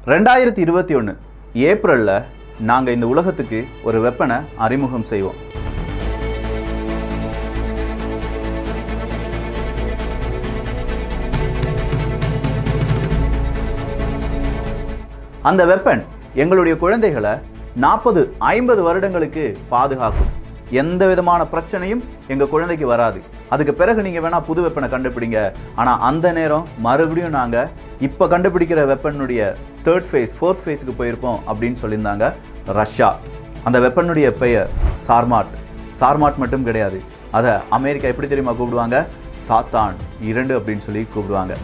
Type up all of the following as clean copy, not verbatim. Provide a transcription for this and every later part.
2021 ஏப்ரலில் நாங்கள் இந்த உலகத்துக்கு ஒரு வெப்பனை அறிமுகம் செய்வோம். அந்த வெப்பன் எங்களுடைய குழந்தைகளை 40-50 வருடங்களுக்கு பாதுகாக்கும். எந்த விதமான பிரச்சனையும் எங்கள் குழந்தைக்கு வராது. அதுக்கு பிறகு நீங்கள் வேணால் புது வெப்பனை கண்டுபிடிங்க. ஆனால் அந்த நேரம் மறுபடியும் நாங்கள் இப்போ கண்டுபிடிக்கிற வெப்பனுடைய 3rd phase 4th phaseக்கு போயிருப்போம் அப்படின்னு சொல்லியிருந்தாங்க ரஷ்யா. அந்த வெப்பனுடைய பெயர் சார்மாட். சார்மாட் மட்டும் கிடையாது, அதை அமெரிக்கா எப்படி தெரியுமா கூப்பிடுவாங்க? சாத்தான் 2 அப்படின்னு சொல்லி கூப்பிடுவாங்க.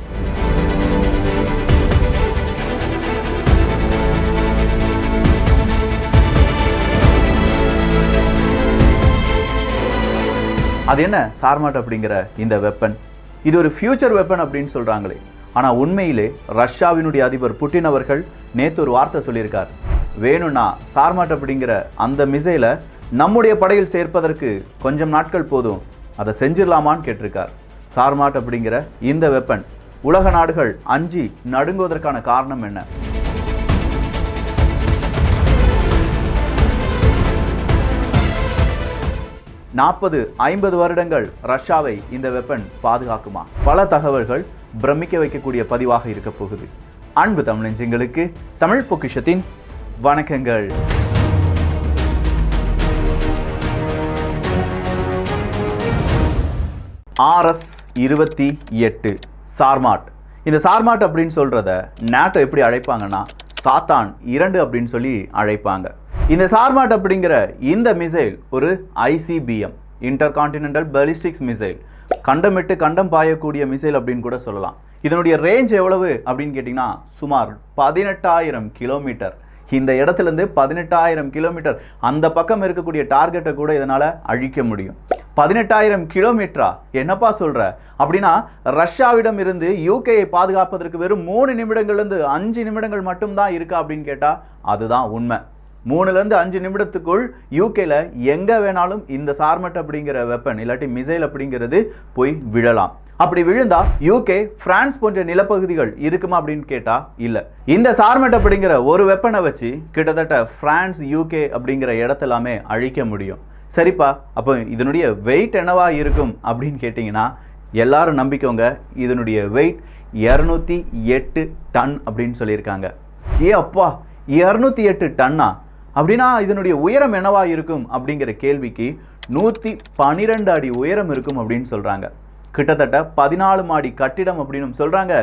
அது என்ன சார்மாட் அப்படிங்கிற இந்த வெப்பன்? இது ஒரு ஃபியூச்சர் வெப்பன் அப்படின்னு சொல்கிறாங்களே, ஆனால் உண்மையிலே ரஷ்யாவினுடைய அதிபர் புட்டின் அவர்கள் நேற்று ஒரு வார்த்தை சொல்லியிருக்கார். வேணும்னா சார்மாட் அப்படிங்கிற அந்த மிசைலை நம்முடைய படையில் சேர்ப்பதற்கு கொஞ்சம் நாட்கள் போதும், அதை செஞ்சிடலாமான்னு கேட்டிருக்கார். சார்மாட் அப்படிங்கிற இந்த வெப்பன் உலக நாடுகள் அஞ்சி நடுங்குவதற்கான காரணம் என்ன? நாற்பது 50 வருடங்கள் ரஷ்யாவை இந்த வெப்பன் பாதுகாக்குமா? பல தகவல்கள் பிரமிக்க வைக்கக்கூடிய பதிவாக இருக்க போகுது. அன்பு தமிழஞ்சங்களுக்கு தமிழ் பொக்கிஷத்தின் வணக்கங்கள். RS-28 சார்மாட். இந்த சார்மாட் அப்படின்னு சொல்றத நேட்டோ எப்படி அழைப்பாங்கன்னா சாத்தான் 2 அப்படின்னு சொல்லி அழைப்பாங்க. இந்த சார்மாட் அப்படிங்கிற இந்த மிசைல் ஒரு ICBM, intercontinental ballistic மிசைல், கண்டமிட்டு கண்டம் பாயக்கூடிய மிசைல் அப்படின்னு கூட சொல்லலாம். இதனுடைய ரேஞ்ச் எவ்வளவு அப்படின்னு கேட்டிங்கன்னா சுமார் 18,000 கிலோமீட்டர். இந்த இடத்துலேருந்து 18,000 கிலோமீட்டர் அந்த பக்கம் இருக்கக்கூடிய டார்கெட்டை கூட இதனால் அழிக்க முடியும். 18,000 கிலோமீட்டரா? என்னப்பா சொல்கிற? அப்படின்னா ரஷ்யாவிடம் இருந்து யூகேயை பாதுகாப்பதற்கு வெறும் 3 நிமிடங்கள்லேருந்து 5 நிமிடங்கள் மட்டும்தான் இருக்கா அப்படின்னு கேட்டால் அதுதான் உண்மை. 3லேருந்து 5 நிமிடத்துக்குள் யூகேல எங்கே வேணாலும் இந்த சார்மட் அப்படிங்கிற வெப்பன் இல்லாட்டி மிசைல் அப்படிங்கிறது போய் விழலாம். அப்படி விழுந்தா யூகே, பிரான்ஸ் போன்ற நிலப்பகுதிகள் இருக்குமா அப்படின்னு கேட்டா இல்லை. இந்த சார்மட் அப்படிங்கிற ஒரு வெப்பனை வச்சு கிட்டத்தட்ட பிரான்ஸ், யூகே அப்படிங்கிற இடத்தெல்லாமே அழிக்க முடியும். சரிப்பா, அப்போ இதனுடைய வெயிட் என்னவா இருக்கும் அப்படின்னு கேட்டிங்கன்னா எல்லாரும் நம்பிக்கோங்க, இதனுடைய வெயிட் 208 டன் அப்படின்னு சொல்லியிருக்காங்க. அப்பா, 208 டன்னா? அப்படின்னா இதனுடைய உயரம் என்னவா இருக்கும் அப்படிங்கிற கேள்விக்கு 112 அடி உயரம் இருக்கும் அப்படின்னு சொல்றாங்க. கிட்டத்தட்ட 14 மாடி கட்டிடம் அப்படின்னு சொல்றாங்க.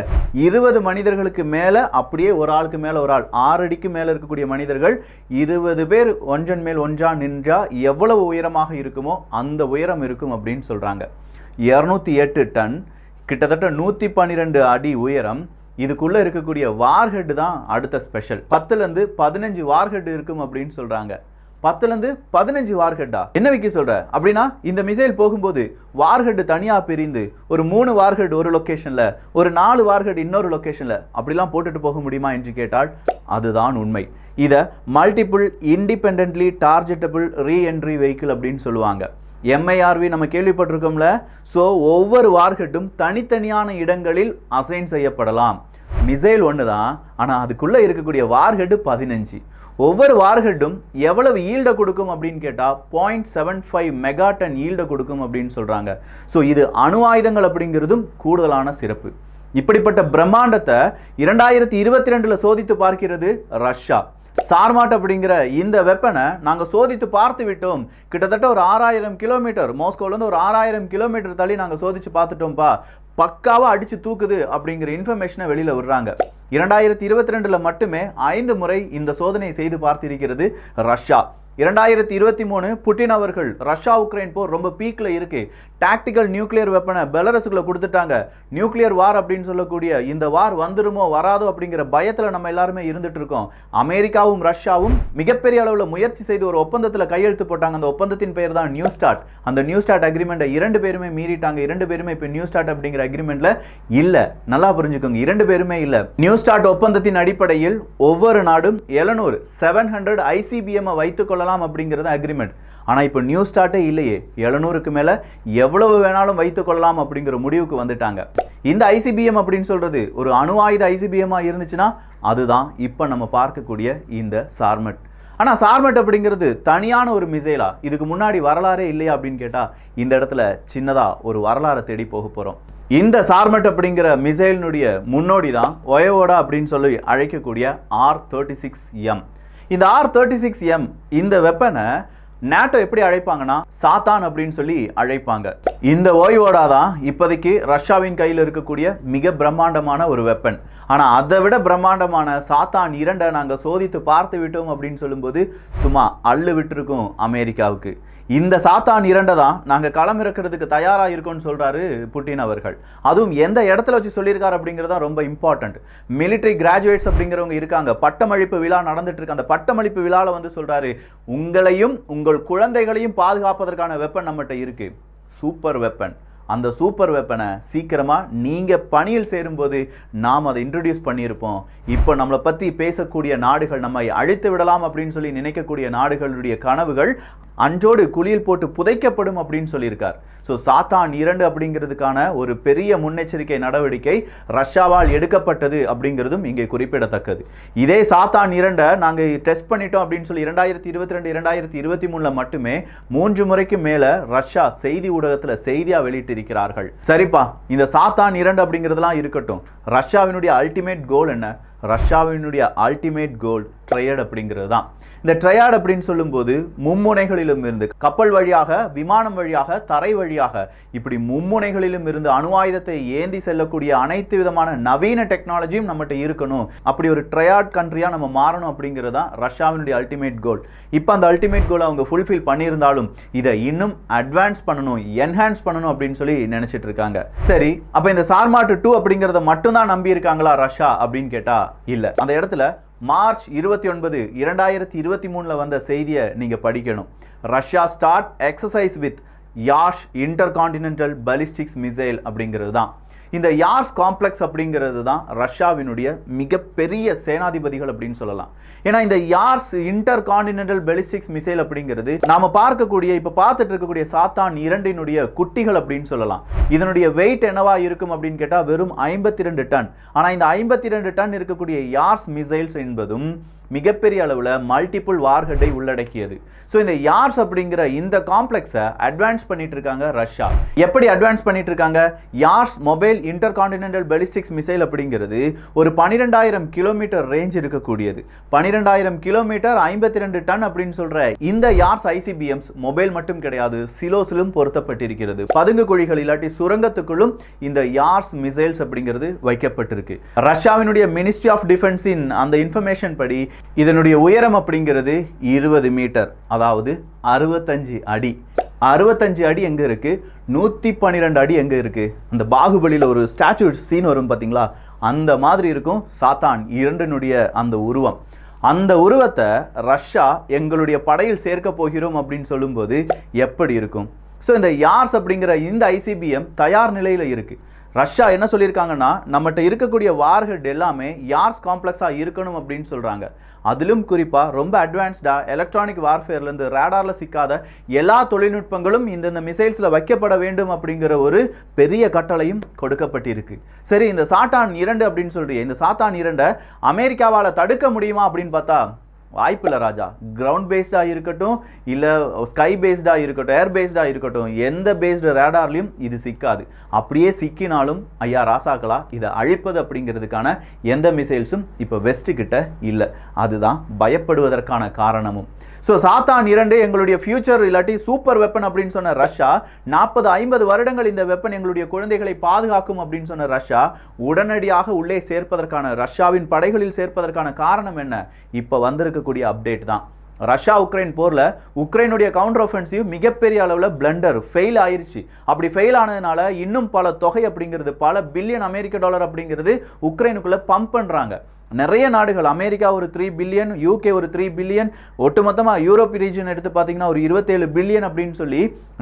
20 மனிதர்களுக்கு மேல, அப்படியே ஒரு ஆளுக்கு மேல ஒரு ஆள், 6 அடிக்கு மேல இருக்கக்கூடிய மனிதர்கள் 20 பேர் ஒன்றன் மேல் ஒன்றா நின்றா எவ்வளவு உயரமாக இருக்குமோ அந்த உயரம் இருக்கும் அப்படின்னு சொல்றாங்க. 208 டன், கிட்டத்தட்ட 112 அடி உயரம். இதுக்குள்ள இருக்கக்கூடிய வார்ஹெட் தான் அடுத்த ஸ்பெஷல். 10லேருந்து 15 வார்ஹெட் இருக்கும் அப்படின்னு சொல்றாங்க. 10லேருந்து 15 வார்ஹெட்டா? என்ன வைக்க சொல்ற? அப்படின்னா இந்த மிசைல் போகும்போது வார்ஹெட் தனியா பிரிந்து ஒரு 3 வார்ஹெட் ஒரு லொகேஷன்ல, ஒரு 4 வார்ஹெட் இன்னொரு லொகேஷன்ல அப்படிலாம் போட்டுட்டு போக முடியுமா என்று கேட்டால் அதுதான் உண்மை. இதை multiple independently targetable reentry vehicle அப்படின்னு சொல்லுவாங்க. MIRV நம்ம கேள்விப்பட்டிருக்கோம்ல. ஸோ ஒவ்வொரு வார்ஹெட்டும் தனித்தனியான இடங்களில் அசைன் செய்யப்படலாம். மிசைல் ஒன்று தான், ஆனால் அதுக்குள்ளே இருக்கக்கூடிய வார்ஹெட் 15. ஒவ்வொரு வார்ஹெட்டும் எவ்வளவு ஈல்டை கொடுக்கும் அப்படின்னு கேட்டால் 0.75 மெகாடன் ஈல்டை கொடுக்கும் அப்படின்னு சொல்கிறாங்க. ஸோ இது அணு ஆயுதங்கள் அப்படிங்கிறதும் கூடுதலான சிறப்பு. இப்படிப்பட்ட பிரம்மாண்டத்தை 2022 சோதித்து பார்க்கிறது ரஷ்யா. சார்மாட் அப்படிங்கிற இந்த வெப்பனை நாங்கள் சோதித்து பார்த்து விட்டோம். கிட்டத்தட்ட ஒரு 6000 கிலோமீட்டர், மாஸ்கோலேருந்து ஒரு 6000 கிலோமீட்டர் தள்ளி நாங்கள் சோதித்து பார்த்துட்டோம்ப்பா, பக்காவாக அடித்து தூக்குது அப்படிங்கிற இன்ஃபர்மேஷனை வெளியில் விடுறாங்க. 2022 மட்டுமே 5 முறை இந்த சோதனை செய்து பார்த்திருக்கிறது ரஷ்யா. 2023 புட்டின் அவர்கள் ரஷ்யா உக்ரைன் போர் ரொம்ப பீக்கில் இருக்கு, டாக்டிக்கல் நியூக்ளியர் வெப்பனை பெலரஸுக்குள்ள கொடுத்துட்டாங்க, நியூக்ளியர் வார் அப்படின்னு சொல்லக்கூடிய இந்த வார் வந்துருமோ வராதோ அப்படிங்கிற பயத்தில் நம்ம எல்லாருமே இருந்துட்டு இருக்கோம். அமெரிக்காவும் ரஷ்யாவும் மிகப்பெரிய அளவில் முயற்சி செய்து ஒரு ஒப்பந்தத்தில் கையெழுத்து போட்டாங்க. அந்த ஒப்பந்தத்தின் பெயர் தான் நியூ ஸ்டார்ட். அந்த நியூ ஸ்டார்ட் அக்ரிமெண்ட்டை 2 பேருமே மீறிட்டாங்க. 2 பேருமே இப்போ நியூ ஸ்டார்ட் அப்படிங்கிற அக்ரிமெண்ட்ல இல்லை. நல்லா புரிஞ்சுக்கோங்க, 2 பேருமே இல்லை. நியூ ஸ்டார்ட் ஒப்பந்தத்தின் அடிப்படையில் ஒவ்வொரு நாடும் 700 ICBM வைத்துக் கொள்ளலாம் கொள்ளலாம் அப்படிங்கிறது அக்ரிமெண்ட். ஆனால் இப்போ நியூ ஸ்டார்ட்டே இல்லையே, 700க்கு மேலே எவ்வளவு வேணாலும் வைத்து கொள்ளலாம் அப்படிங்கிற முடிவுக்கு வந்துட்டாங்க. இந்த ஐசிபிஎம் அப்படின்னு சொல்கிறது ஒரு அணு ஆயுத ஐசிபிஎம்மாக இருந்துச்சுன்னா அதுதான் இப்போ நம்ம பார்க்கக்கூடிய இந்த சார்மட். ஆனால் சார்மட் அப்படிங்கிறது தனியான ஒரு மிசைலா, இதுக்கு முன்னாடி வரலாறே இல்லையா அப்படின்னு கேட்டால் இந்த இடத்துல சின்னதாக ஒரு வரலாறை தேடி போக போகிறோம். இந்த சார்மட் அப்படிங்கிற மிசைலினுடைய முன்னோடி தான் ஒயோடா அப்படின்னு சொல்லி அழைக்கக்கூடிய R-36M. இந்த R-36M இந்த வெப்பனை நேட்டோ எப்படி அழைப்பாங்கன்னா சாத்தான் அப்படின்னு சொல்லி அழைப்பாங்க. இந்த ஓய்வோடா தான் இப்போதைக்கு ரஷ்யாவின் கையில் இருக்கக்கூடிய மிக பிரம்மாண்டமான ஒரு வெப்பன். ஆனால் அதை விட பிரம்மாண்டமான சாத்தான் 2 நாங்கள் சோதித்து பார்த்து விட்டோம் அப்படின்னு சொல்லும்போது சும்மா அள்ளு விட்டுருக்கோம் அமெரிக்காவுக்கு. இந்த சாத்தான் 2 தான் நாங்கள் களமிறக்கிறதுக்கு தயாராக இருக்கோம்னு சொல்கிறாரு புட்டின் அவர்கள். அதுவும் எந்த இடத்துல வச்சு சொல்லியிருக்காரு அப்படிங்கிறது தான் ரொம்ப இம்பார்ட்டன்ட். மிலிட்ரி கிராஜுவேட்ஸ் அப்படிங்கிறவங்க இருக்காங்க, பட்டமளிப்பு விழா நடந்துட்டு இருக்கு. அந்த பட்டமளிப்பு விழாவில் வந்து சொல்கிறாரு, உங்களையும் உங்கள் குழந்தைகளையும் பாதுகாப்பதற்கான வெப்பன் நம்மகிட்ட இருக்குது, சூப்பர் வெப்பன். அந்த சூப்பர் வெப்பனை சீக்கிரமாக நீங்கள் பணியில் சேரும்போது நாம் அதை இன்ட்ரடியூஸ் பண்ணியிருப்போம். இப்போ நம்மளை பற்றி பேசக்கூடிய நாடுகள், நம்மை அழித்து விடலாம் அப்படின்னு சொல்லி நினைக்கக்கூடிய நாடுகளுடைய கனவுகள் அன்றோடு குளியல் போட்டு புதைக்கப்படும் அப்படின்னு சொல்லியிருக்கார். ஸோ சாத்தான் 2 அப்படிங்கிறதுக்கான ஒரு பெரிய முன்னெச்சரிக்கை நடவடிக்கை ரஷ்யாவால் எடுக்கப்பட்டது அப்படிங்கிறதும் இங்கே குறிப்பிடத்தக்கது. இதே சாத்தான் 2 நாங்கள் டெஸ்ட் பண்ணிட்டோம் அப்படின்னு சொல்லி 2022 2023 மட்டுமே 3 முறைக்கு மேலே ரஷ்யா செய்தி ஊடகத்தில் செய்தியாக வெளியிட்டிருக்கிறார்கள். சரிப்பா, இந்த சாத்தான் 2 அப்படிங்கிறதுலாம் இருக்கட்டும், ரஷ்யாவினுடைய அல்டிமேட் கோல் என்ன? ரஷ்யாவினுடைய அல்டிமேட் கோல் ட்ரையட் அப்படிங்கிறது தான். இந்த ட்ரையாட் அப்படின்னு சொல்லும்போது மும்முனைகளிலும் இருந்து, கப்பல் வழியாக, விமானம் வழியாக, தரை வழியாக, இப்படி மும்முனைகளிலும் இருந்து அணு ஆயுதத்தை ஏந்தி செல்லக்கூடிய அனைத்து விதமான நவீன டெக்னாலஜியும் நம்மகிட்ட இருக்கணும். அப்படி ஒரு ட்ரையாட் கண்ட்ரியாக நம்ம மாறணும் அப்படிங்கிறது தான் ரஷ்யாவினுடைய அல்டிமேட் கோல். இப்போ அந்த அல்டிமேட் கோலை அவங்க ஃபுல்ஃபில் பண்ணியிருந்தாலும் இதை இன்னும் அட்வான்ஸ் பண்ணணும், என்ஹான்ஸ் பண்ணணும் அப்படின்னு சொல்லி நினைச்சிட்டு இருக்காங்க. சரி, அப்போ இந்த சார்மாட் 2 அப்படிங்கிறத மட்டும்தான் நம்பி இருக்காங்களா ரஷ்யா அப்படின்னு கேட்டா இல்லை. அந்த இடத்துல மார்ச் 29 2023 வந்த செய்தியை நீங்கள் படிக்கணும். Russia start exercise with Yash intercontinental ballistics missile அப்படிங்கிறது தான். இந்த யார்ஸ் காம்ப்ளெக்ஸ் அப்படிங்கிறது தான் ரஷ்யாவினுடைய மிகப்பெரிய சேனாதிபதிகள் அப்படின்னு சொல்லலாம். ஏன்னா இந்த யார்ஸ் இன்டர்கான்டினென்டல் பாலிஸ்டிக்ஸ் மிசைல் அப்படிங்கிறது நாம பார்க்கக்கூடிய, இப்போ பார்த்துட்டு இருக்கக்கூடிய சாத்தான் 2 குட்டிகள் அப்படின்னு சொல்லலாம். இதனுடைய வெயிட் என்னவா இருக்கும் அப்படின்னு கேட்டால் வெறும் 52 டன். ஆனால் இந்த 52 டன் இருக்கக்கூடிய யார்ஸ் மிசைல்ஸ் என்பதும் மிகப்பெரிய அளவில் மல்டிபிள் வார்ஹெட்டை உள்ளடக்கியது. ஸோ இந்த யார்ஸ் அப்படிங்கிற இந்த காம்ப்ளெக்ஸை அட்வான்ஸ் பண்ணிட்டு இருக்காங்க ரஷ்யா. எப்படி அட்வான்ஸ் பண்ணிட்டு இருக்காங்க? யார்ஸ் மொபைல் இன்டர்கான்டினென்டல் பாலிஸ்டிக்ஸ் மிசைல் அப்படிங்கிறது ஒரு 12,000 கிலோமீட்டர் ரேஞ்ச் இருக்கக்கூடியது. 12,000 கிலோமீட்டர் 52 டன் அப்படின்னு சொல்ற இந்த யார்ஸ் ஐசிபிஎம்ஸ் மொபைல் மட்டும் கிடையாது, சிலோஸிலும் பொருத்தப்பட்டிருக்கிறது. பதுங்கு குழிகள் இல்லாட்டி சுரங்கத்துக்குள்ளும் இந்த யார்ஸ் மிசைல்ஸ் அப்படிங்கிறது வைக்கப்பட்டிருக்கு. ரஷ்யாவினுடைய மினிஸ்ட்ரி ஆஃப் டிஃபென்ஸின் அந்த இன்ஃபர்மேஷன் படி இதனுடைய உயரம் அப்படிங்கிறது 20 மீட்டர், அதாவது 65 அடி. 65 அடி எங்க இருக்கு? 112 அடி எங்க இருக்கு? அந்த பாகுபலியில் ஒரு ஸ்டாச்சு சீன் வரும் பார்த்தீங்களா, அந்த மாதிரி இருக்கும் சாத்தான் 2 அந்த உருவம். அந்த உருவத்தை ரஷ்யா எங்களுடைய படையில் சேர்க்க போகிறோம் அப்படின்னு சொல்லும்போது எப்படி இருக்கும்? ஸோ இந்த யார்ஸ் அப்படிங்கிற இந்த ஐசிபிஎம் தயார் நிலையில் இருக்கு. ரஷ்யா என்ன சொல்லியிருக்காங்கன்னா, நம்மகிட்ட இருக்கக்கூடிய வார்ஹெட் எல்லாமே யார்ஸ் காம்ப்ளெக்ஸாக இருக்கணும் அப்படின்னு சொல்கிறாங்க. அதிலும் குறிப்பாக ரொம்ப அட்வான்ஸ்டாக எலக்ட்ரானிக் வார்ஃபேர்லேருந்து ரேடாரில் சிக்காத எல்லா தொழில்நுட்பங்களும் இந்த மிசைல்ஸில் வைக்கப்பட வேண்டும் அப்படிங்கிற ஒரு பெரிய கட்டளையும் கொடுக்கப்பட்டிருக்கு. சரி, இந்த சாத்தான் 2 அப்படின்னு சொல்கிறீங்க, இந்த சாத்தான் 2 அமெரிக்காவால் தடுக்க முடியுமா அப்படின்னு பார்த்தா வாய்ப்பில்லை ராஜா. கிரவுண்ட் பேஸ்டாக இருக்கட்டும், இல்லை ஸ்கை பேஸ்டாக இருக்கட்டும், ஏர் பேஸ்டாக இருக்கட்டும், எந்த பேஸ்டு ரேடார்லையும் இது சிக்காது. அப்படியே சிக்கினாலும் ஐயா ராசாக்களா இதை அழிப்பது அப்படிங்கிறதுக்கான எந்த மிசைல்ஸும் இப்போ வெஸ்ட்டு கிட்ட இல்லை. அதுதான் பயப்படுவதற்கான காரணமும். ஸோ சாத்தான் 2 எங்களுடைய ஃபியூச்சர் இல்லாட்டி சூப்பர் வெப்பன் அப்படின்னு சொன்ன ரஷ்யா, 40-50 வருடங்கள் இந்த வெப்பன் எங்களுடைய குழந்தைகளை பாதுகாக்கும் அப்படின்னு சொன்ன ரஷ்யா உடனடியாக உள்ளே சேர்ப்பதற்கான, ரஷ்யாவின் படைகளில் சேர்ப்பதற்கான காரணம் என்ன? இப்போ வந்திருக்கக்கூடிய அப்டேட் தான். ரஷ்யா உக்ரைன் போரில் உக்ரைனுடைய கவுண்டர் ஆஃபென்சிவ் மிகப்பெரிய அளவில் பிளண்டர் ஃபெயில் ஆயிடுச்சு. அப்படி ஃபெயில் ஆனதுனால இன்னும் பல தொகை அப்படிங்கிறது, பல பில்லியன் அமெரிக்க டாலர் அப்படிங்கிறது உக்ரைனுக்குள்ளே பம்ப் பண்ணுறாங்க. நிறைய நாடுகள், அமெரிக்கா ஒரு 3 பில்லியன், யூகே ஒரு 3 பில்லியன், ஒட்டுமொத்தமாக யூரோப் ரீஜன் எடுத்து பார்த்தீங்கன்னா ஒரு 27 பில்லியன் அப்படின்னு சொல்லி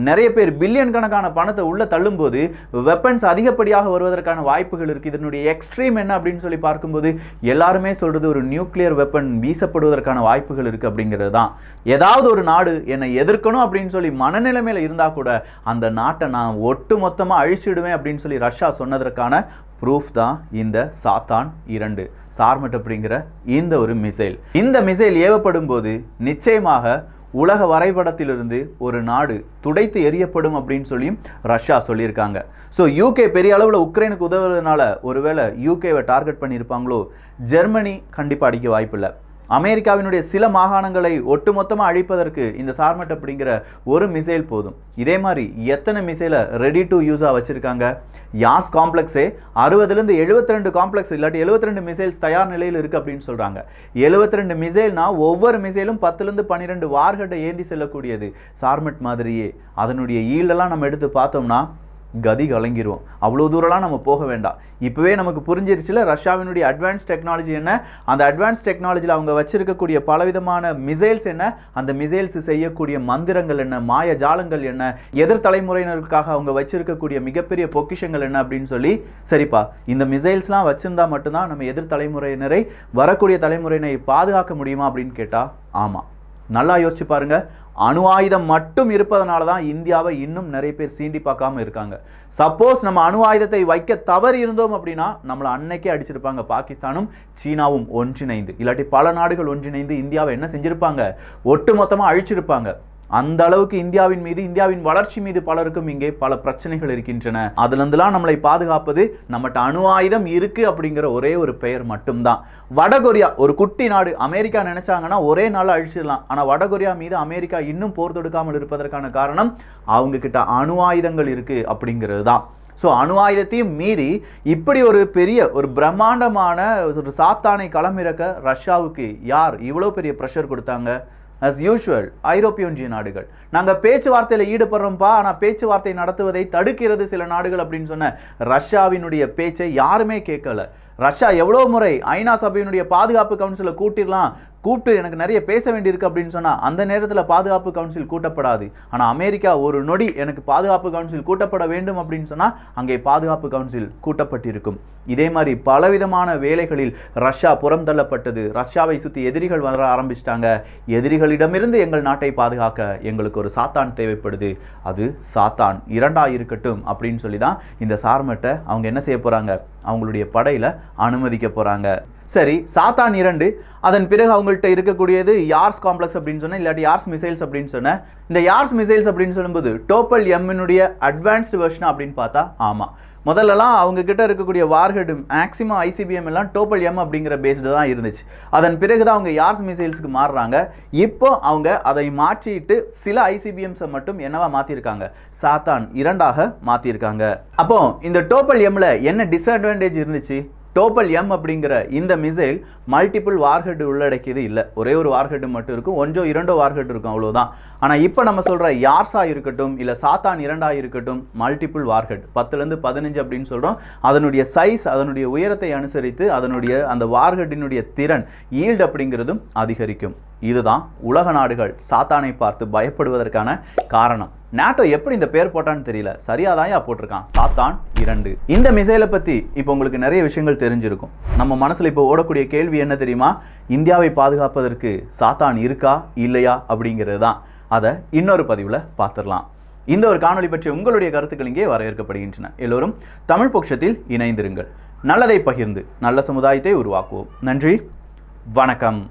நிறைய பேர் பில்லியன் கணக்கான பணத்தை உள்ள தள்ளும்போது வெப்பன்ஸ் அதிகப்படியாக வருவதற்கான வாய்ப்புகள் இருக்குது. இதனுடைய எக்ஸ்ட்ரீம் என்ன அப்படின்னு சொல்லி பார்க்கும்போது எல்லாருமே சொல்றது ஒரு நியூக்ளியர் வெப்பன் வீசப்படுவதற்கான வாய்ப்புகள் இருக்குது அப்படிங்கிறது தான். ஏதாவது ஒரு நாடு என்னை எதிர்க்கணும் அப்படின்னு சொல்லி மனநிலைமையில் இருந்தால் கூட அந்த நாட்டை நான் ஒட்டு மொத்தமாக அழிச்சிடுவேன் அப்படின்னு சொல்லி ரஷ்யா சொன்னதற்கான ப்ரூஃப் தான் இந்த சாத்தான் 2 சார்மட் அப்படிங்கிற இந்த ஒரு மிசைல். இந்த மிசைல் ஏவப்படும் போது நிச்சயமாக உலக வரைபடத்திலிருந்து ஒரு நாடு துடைத்து எரியப்படும் அப்படின்னு சொல்லியும் ரஷ்யா சொல்லியிருக்காங்க. ஸோ யூகே பெரிய அளவில் உக்ரைனுக்கு உதவுறதுனால ஒருவேளை யூகேவை டார்கெட் பண்ணியிருப்பாங்களோ. ஜெர்மனி கண்டிப்பாக அடிக்க வாய்ப்பில்லை. அமெரிக்காவினுடைய சில மாகாணங்களை ஒட்டுமொத்தமாக அழிப்பதற்கு இந்த சார்மட் அப்படிங்கிற ஒரு மிசைல் போதும். இதே மாதிரி எத்தனை மிசைலை ரெடி டு யூஸாக வச்சுருக்காங்க. யாஸ் காம்ப்ளெக்ஸே 60லேருந்து 72 காம்ப்ளெக்ஸ் இல்லாட்டி 72 மிசைல்ஸ் தயார் நிலையில் இருக்குது அப்படின்னு சொல்கிறாங்க. 72 மிசைல்னா ஒவ்வொரு மிசைலும் 10லேருந்து 12 வார்ஹெட்டை ஏந்தி செல்லக்கூடியது. சார்மட் மாதிரியே அதனுடைய ஈல்டெல்லாம் நம்ம எடுத்து பார்த்தோம்னா கதி கலங்கிடுவோம். அவ்வளோ தூரம்லாம் நம்ம போக வேண்டாம். இப்போவே நமக்கு புரிஞ்சிருச்சுல ரஷ்யாவினுடைய அட்வான்ஸ் டெக்னாலஜி என்ன, அந்த அட்வான்ஸ் டெக்னாலஜியில் அவங்க வச்சிருக்கக்கூடிய பலவிதமான மிசைல்ஸ் என்ன, அந்த மிசைல்ஸ் செய்யக்கூடிய மந்திரங்கள் என்ன, மாய ஜாலங்கள் என்ன, எதிர் தலைமுறையினருக்காக அவங்க வச்சிருக்கக்கூடிய மிகப்பெரிய பொக்கிஷங்கள் என்ன அப்படின்னு சொல்லி, சரிப்பா இந்த மிசைல்ஸ்லாம் வச்சிருந்தா மட்டும்தான் நம்ம எதிர் தலைமுறையினரை, வரக்கூடிய தலைமுறையினரை பாதுகாக்க முடியுமா அப்படின்னு கேட்டால் ஆமாம். நல்லா யோசிச்சு பாருங்க. அணு ஆயுதம் மட்டும் இருப்பதனால தான் இந்தியாவை இன்னும் நிறைய பேர் சீண்டி பார்க்காம இருக்காங்க. சப்போஸ் நம்ம அணு ஆயுதத்தை வைக்க தவறி இருந்தோம் அப்படின்னா நம்மளை அன்னைக்கே அடிச்சிருப்பாங்க. பாகிஸ்தானும் சீனாவும் ஒன்றிணைந்து, இல்லாட்டி பல நாடுகள் ஒன்றிணைந்து இந்தியாவை என்ன செஞ்சிருப்பாங்க, ஒட்டு மொத்தமாக அழிச்சிருப்பாங்க. அந்த அளவுக்கு இந்தியாவின் மீது, இந்தியாவின் வளர்ச்சி மீது பலருக்கும் இங்கே பல பிரச்சனைகள் இருக்கின்றன. அதுலேருந்துலாம் நம்மளை பாதுகாப்பது நம்மகிட்ட அணு ஆயுதம் இருக்கு அப்படிங்கிற ஒரே ஒரு பெயர் மட்டும்தான். வடகொரியா ஒரு குட்டி நாடு, அமெரிக்கா நினைச்சாங்கன்னா ஒரே நாள் அழிச்சிடலாம். ஆனால் வடகொரியா மீது அமெரிக்கா இன்னும் போர் தொடுக்காமல் இருப்பதற்கான காரணம் அவங்க கிட்ட அணு ஆயுதங்கள் இருக்கு அப்படிங்கிறது தான். ஸோ அணு ஆயுதத்தையும் மீறி இப்படி ஒரு பெரிய ஒரு பிரம்மாண்டமான ஒரு சாத்தானை களமிறக்க ரஷ்யாவுக்கு யார் இவ்வளோ பெரிய ப்ரெஷர் கொடுத்தாங்க? as usual ஐரோப்பிய ஒன்றிய நாடுகள். நாங்கள் பேச்சுவார்த்தையில் ஈடுபடுறோம்ப்பா, ஆனால் பேச்சுவார்த்தை நடத்துவதை தடுக்கிறது சில நாடுகள் அப்படின்னு சொன்ன ரஷ்யாவினுடைய பேச்சை யாருமே கேட்கல. ரஷ்யா எவ்வளோ முறை ஐநா சபையினுடைய பாதுகாப்பு கவுன்சிலை கூப்பிட்டு எனக்கு நிறைய பேச வேண்டியிருக்கு அப்படின்னு சொன்னால் அந்த நேரத்தில் பாதுகாப்பு கவுன்சில் கூட்டப்படாது. ஆனால் அமெரிக்கா ஒரு நொடி எனக்கு பாதுகாப்பு கவுன்சில் கூட்டப்பட வேண்டும் அப்படின்னு சொன்னால் அங்கே பாதுகாப்பு கவுன்சில் கூட்டப்பட்டிருக்கும். இதே மாதிரி பலவிதமான வேலைகளில் ரஷ்யா புறம் தள்ளப்பட்டது. ரஷ்யாவை சுற்றி எதிரிகள் வர ஆரம்பிச்சிட்டாங்க. எதிரிகளிடமிருந்து எங்கள் நாட்டை பாதுகாக்க எங்களுக்கு ஒரு சாத்தான் தேவைப்படுது. அது சாத்தான் 2 இருக்கட்டும் அப்படின்னு சொல்லி தான் இந்த சார்மட்டை அவங்க என்ன செய்ய போகிறாங்க, அவங்களுடைய படையில் அனுமதிக்க போகிறாங்க. சரி, சாத்தான் 2 அதன் பிறகு அவங்கள்ட்ட இருக்கக்கூடியது யார்ஸ் காம்ப்ளெக்ஸ் அப்படின்னு சொன்னேன், இல்லாட்டி யார்ஸ் மிசைல்ஸ் அப்படின்னு சொன்னேன். இந்த யார்ஸ் மிசைல்ஸ் அப்படின்னு சொல்லும்போது டோப்பல் எம்னுடைய அட்வான்ஸ்டு வெர்ஷன் அப்படின்னு பார்த்தா ஆமாம். முதல்லலாம் அவங்க கிட்ட இருக்கக்கூடிய வார்ஹெட் மேக்ஸிமம் ஐசிபிஎம் எல்லாம் டோப்பல் எம் அப்படிங்கிற பேஸ்டு தான் இருந்துச்சு. அதன் பிறகு தான் அவங்க யார்ஸ் மிசைல்ஸுக்கு மாறுறாங்க. இப்போ அவங்க அதை மாற்றிட்டு சில ஐசிபிஎம்ஸை மட்டும் என்னவா மாற்றிருக்காங்க, சாத்தான் 2 மாற்றிருக்காங்க. அப்போ இந்த டோப்பல் எம்ல என்ன டிஸ்அட்வான்டேஜ் இருந்துச்சு? டோப்பல் எம் அப்படிங்கிற இந்த மிசைல் மல்டிபிள் வார்ஹெட் உள்ளடக்கியது இல்லை. ஒரே ஒரு வார்ஹெட் மட்டும் இருக்கும், 1-2 வார்ஹெட் இருக்கும், அவ்வளோதான். ஆனால் இப்போ நம்ம சொல்கிற யார்ஸா இருக்கட்டும், இல்லை சாத்தான் 2 இருக்கட்டும், மல்டிபிள் வார்ஹெட் 10லேருந்து 15 அப்படின்னு சொல்கிறோம். அதனுடைய சைஸ், அதனுடைய உயரத்தை அனுசரித்து அதனுடைய அந்த வார்ஹெட்டினுடைய திறன், ஈல்டு அப்படிங்கிறதும் அதிகரிக்கும். இதுதான் உலக நாடுகள் சாத்தானை பார்த்து பயப்படுவதற்கான காரணம். நாட்டோ எப்படி இந்த பேர் போட்டான்னு தெரியல, சரியாதான் போட்டிருக்கான், சாத்தான் 2. இந்த மிசைலை பற்றி இப்போ உங்களுக்கு நிறைய விஷயங்கள் தெரிஞ்சிருக்கும். நம்ம மனசில் இப்போ ஓடக்கூடிய கேள்வி என்ன தெரியுமா? இந்தியாவை பாதுகாப்பதற்கு சாத்தான் இருக்கா இல்லையா அப்படிங்கிறது தான். அதை இன்னொரு பதிவில் பார்த்துடலாம். இந்த ஒரு காணொலி பற்றி உங்களுடைய கருத்துக்கள் இங்கே வரவேற்கப்படுகின்றன. எல்லோரும் தமிழ் பொக்கிஷத்தில் இணைந்திருங்கள். நல்லதை பகிர்ந்து நல்ல சமுதாயத்தை உருவாக்குவோம். நன்றி, வணக்கம்.